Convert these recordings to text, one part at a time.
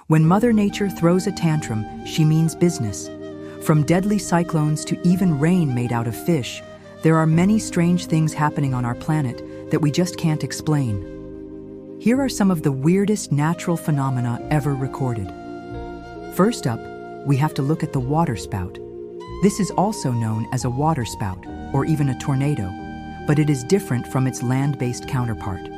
When Mother Nature throws a tantrum, she means business. From deadly cyclones to even rain made out of fish, there are many strange things happening on our planet that we just can't explain. Here are some of the weirdest natural phenomena ever recorded. First up, we have to look at the waterspout. This is also known as a waterspout, or even a tornado, but it is different from its land-based counterpart.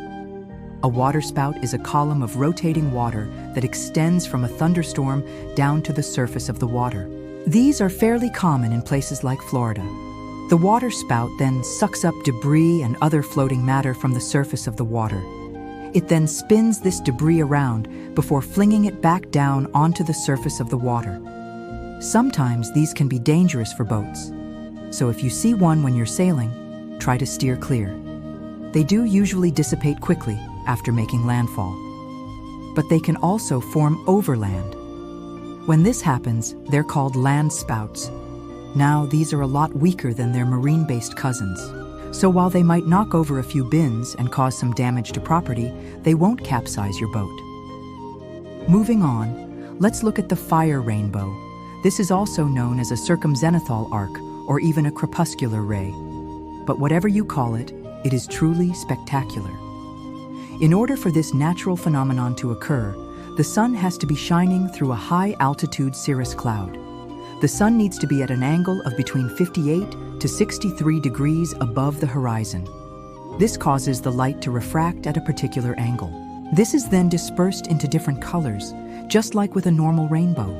A waterspout is a column of rotating water that extends from a thunderstorm down to the surface of the water. These are fairly common in places like Florida. The waterspout then sucks up debris and other floating matter from the surface of the water. It then spins this debris around before flinging it back down onto the surface of the water. Sometimes these can be dangerous for boats, so if you see one when you're sailing, try to steer clear. They do usually dissipate quickly after making landfall, but they can also form overland. When this happens, they're called land spouts. Now, these are a lot weaker than their marine-based cousins, so while they might knock over a few bins and cause some damage to property, they won't capsize your boat. Moving on, let's look at the fire rainbow. This is also known as a circumzenithal arc or even a crepuscular ray. But whatever you call it, it is truly spectacular. In order for this natural phenomenon to occur, the sun has to be shining through a high-altitude cirrus cloud. The sun needs to be at an angle of between 58 to 63 degrees above the horizon. This causes the light to refract at a particular angle. This is then dispersed into different colors, just like with a normal rainbow.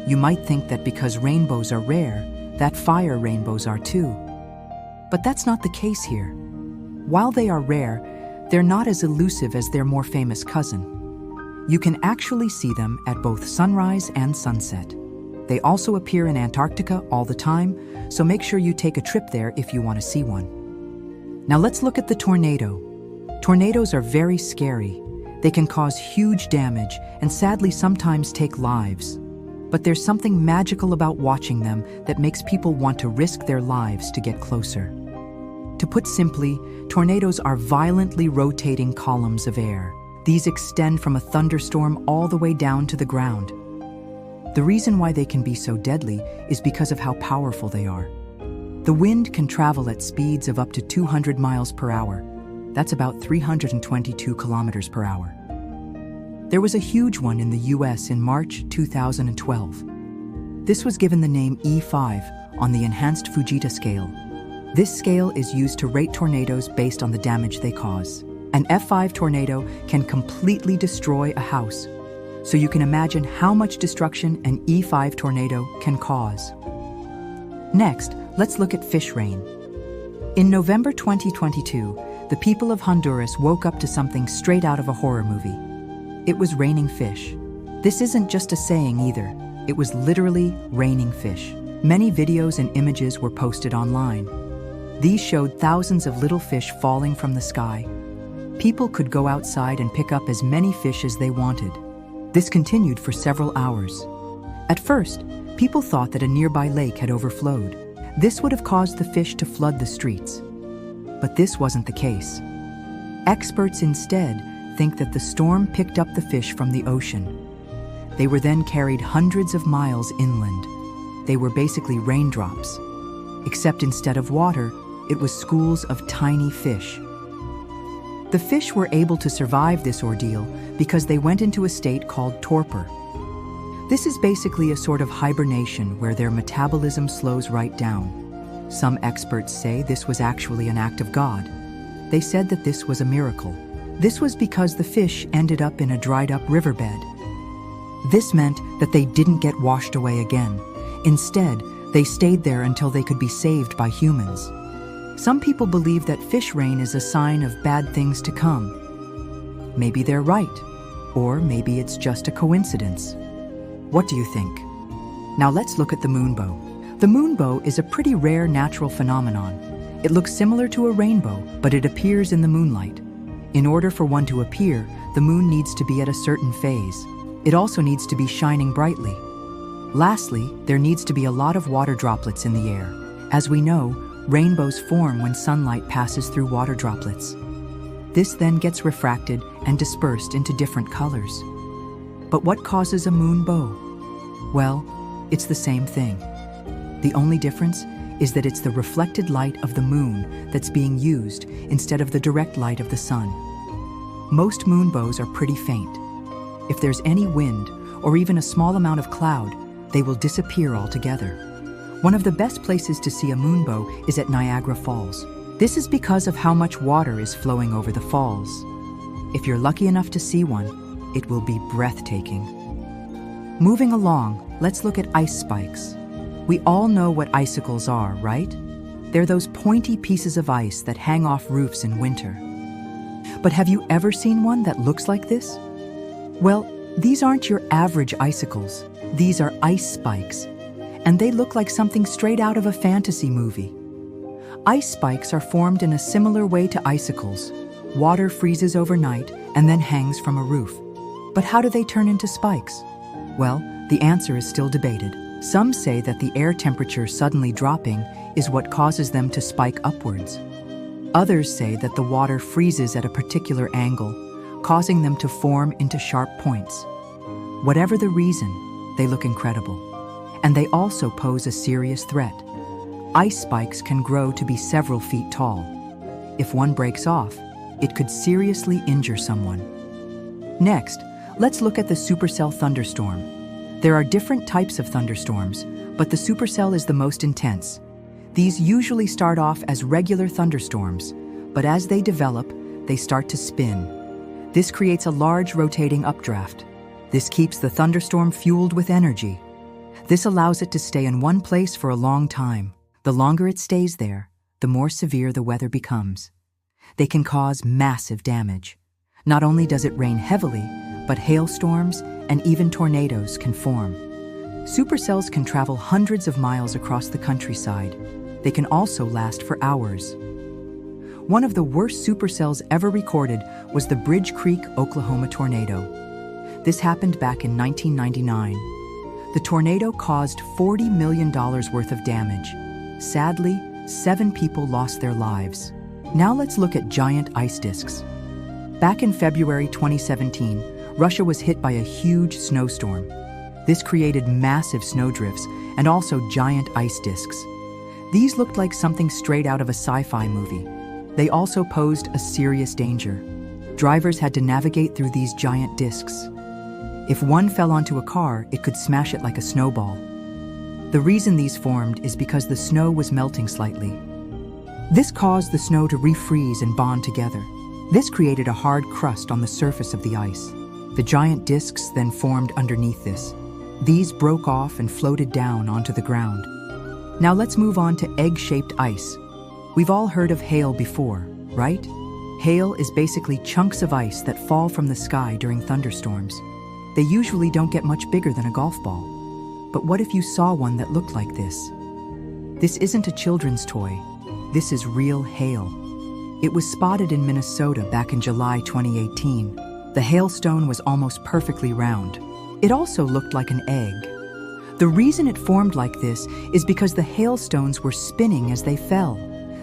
You might think that because rainbows are rare, that fire rainbows are too. But that's not the case here. While they are rare, they're not as elusive as their more famous cousin. You can actually see them at both sunrise and sunset. They also appear in Antarctica all the time, so make sure you take a trip there if you want to see one. Now let's look at the tornado. Tornadoes are very scary. They can cause huge damage and sadly sometimes take lives. But there's something magical about watching them that makes people want to risk their lives to get closer. To put simply, tornadoes are violently rotating columns of air. These extend from a thunderstorm all the way down to the ground. The reason why they can be so deadly is because of how powerful they are. The wind can travel at speeds of up to 200 miles per hour. That's about 322 kilometers per hour. There was a huge one in the US in March 2012. This was given the name E5 on the Enhanced Fujita scale. This scale is used to rate tornadoes based on the damage they cause. An F5 tornado can completely destroy a house, so you can imagine how much destruction an E5 tornado can cause. Next, let's look at fish rain. In November 2022, the people of Honduras woke up to something straight out of a horror movie. It was raining fish. This isn't just a saying either. It was literally raining fish. Many videos and images were posted online. These showed thousands of little fish falling from the sky. People could go outside and pick up as many fish as they wanted. This continued for several hours. At first, people thought that a nearby lake had overflowed. This would have caused the fish to flood the streets. But this wasn't the case. Experts instead think that the storm picked up the fish from the ocean. They were then carried hundreds of miles inland. They were basically raindrops. Except instead of water, it was schools of tiny fish. The fish were able to survive this ordeal because they went into a state called torpor. This is basically a sort of hibernation where their metabolism slows right down. Some experts say this was actually an act of God. They said that this was a miracle. This was because the fish ended up in a dried-up riverbed. This meant that they didn't get washed away again. Instead, they stayed there until they could be saved by humans. Some people believe that fish rain is a sign of bad things to come. Maybe they're right, or maybe it's just a coincidence. What do you think? Now let's look at the moonbow. The moonbow is a pretty rare natural phenomenon. It looks similar to a rainbow, but it appears in the moonlight. In order for one to appear, the moon needs to be at a certain phase. It also needs to be shining brightly. Lastly, there needs to be a lot of water droplets in the air. As we know, rainbows form when sunlight passes through water droplets. This then gets refracted and dispersed into different colors. But what causes a moonbow? Well, it's the same thing. The only difference is that it's the reflected light of the moon that's being used instead of the direct light of the sun. Most moonbows are pretty faint. If there's any wind or even a small amount of cloud, they will disappear altogether. One of the best places to see a moonbow is at Niagara Falls. This is because of how much water is flowing over the falls. If you're lucky enough to see one, it will be breathtaking. Moving along, let's look at ice spikes. We all know what icicles are, right? They're those pointy pieces of ice that hang off roofs in winter. But have you ever seen one that looks like this? Well, these aren't your average icicles. These are ice spikes, and they look like something straight out of a fantasy movie. Ice spikes are formed in a similar way to icicles. Water freezes overnight and then hangs from a roof. But how do they turn into spikes? Well, the answer is still debated. Some say that the air temperature suddenly dropping is what causes them to spike upwards. Others say that the water freezes at a particular angle, causing them to form into sharp points. Whatever the reason, they look incredible. And they also pose a serious threat. Ice spikes can grow to be several feet tall. If one breaks off, it could seriously injure someone. Next, let's look at the supercell thunderstorm. There are different types of thunderstorms, but the supercell is the most intense. These usually start off as regular thunderstorms, but as they develop, they start to spin. This creates a large rotating updraft. This keeps the thunderstorm fueled with energy. This allows it to stay in one place for a long time. The longer it stays there, the more severe the weather becomes. They can cause massive damage. Not only does it rain heavily, but hailstorms and even tornadoes can form. Supercells can travel hundreds of miles across the countryside. They can also last for hours. One of the worst supercells ever recorded was the Bridge Creek, Oklahoma tornado. This happened back in 1999. The tornado caused $40 million worth of damage. Sadly, 7 people lost their lives. Now let's look at giant ice disks. Back in February 2017, Russia was hit by a huge snowstorm. This created massive snowdrifts and also giant ice disks. These looked like something straight out of a sci-fi movie. They also posed a serious danger. Drivers had to navigate through these giant disks. If one fell onto a car, it could smash it like a snowball. The reason these formed is because the snow was melting slightly. This caused the snow to refreeze and bond together. This created a hard crust on the surface of the ice. The giant disks then formed underneath this. These broke off and floated down onto the ground. Now let's move on to egg-shaped ice. We've all heard of hail before, right? Hail is basically chunks of ice that fall from the sky during thunderstorms. They usually don't get much bigger than a golf ball. But what if you saw one that looked like this? This isn't a children's toy. This is real hail. It was spotted in Minnesota back in July 2018. The hailstone was almost perfectly round. It also looked like an egg. The reason it formed like this is because the hailstones were spinning as they fell.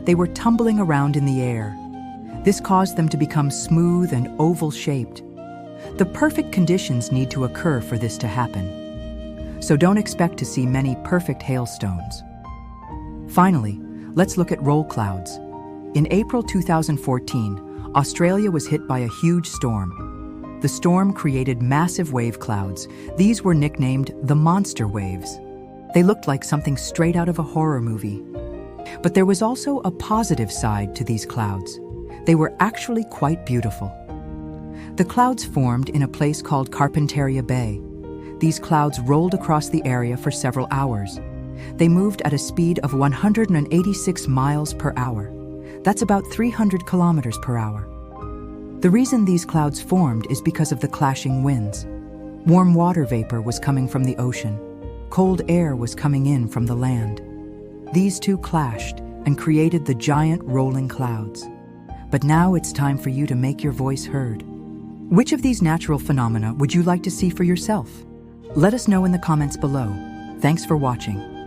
They were tumbling around in the air. This caused them to become smooth and oval-shaped. The perfect conditions need to occur for this to happen. So don't expect to see many perfect hailstones. Finally, let's look at roll clouds. In April 2014, Australia was hit by a huge storm. The storm created massive wave clouds. These were nicknamed the monster waves. They looked like something straight out of a horror movie. But there was also a positive side to these clouds. They were actually quite beautiful. The clouds formed in a place called Carpentaria Bay. These clouds rolled across the area for several hours. They moved at a speed of 186 miles per hour. That's about 300 kilometers per hour. The reason these clouds formed is because of the clashing winds. Warm water vapor was coming from the ocean. Cold air was coming in from the land. These two clashed and created the giant rolling clouds. But now it's time for you to make your voice heard. Which of these natural phenomena would you like to see for yourself? Let us know in the comments below. Thanks for watching.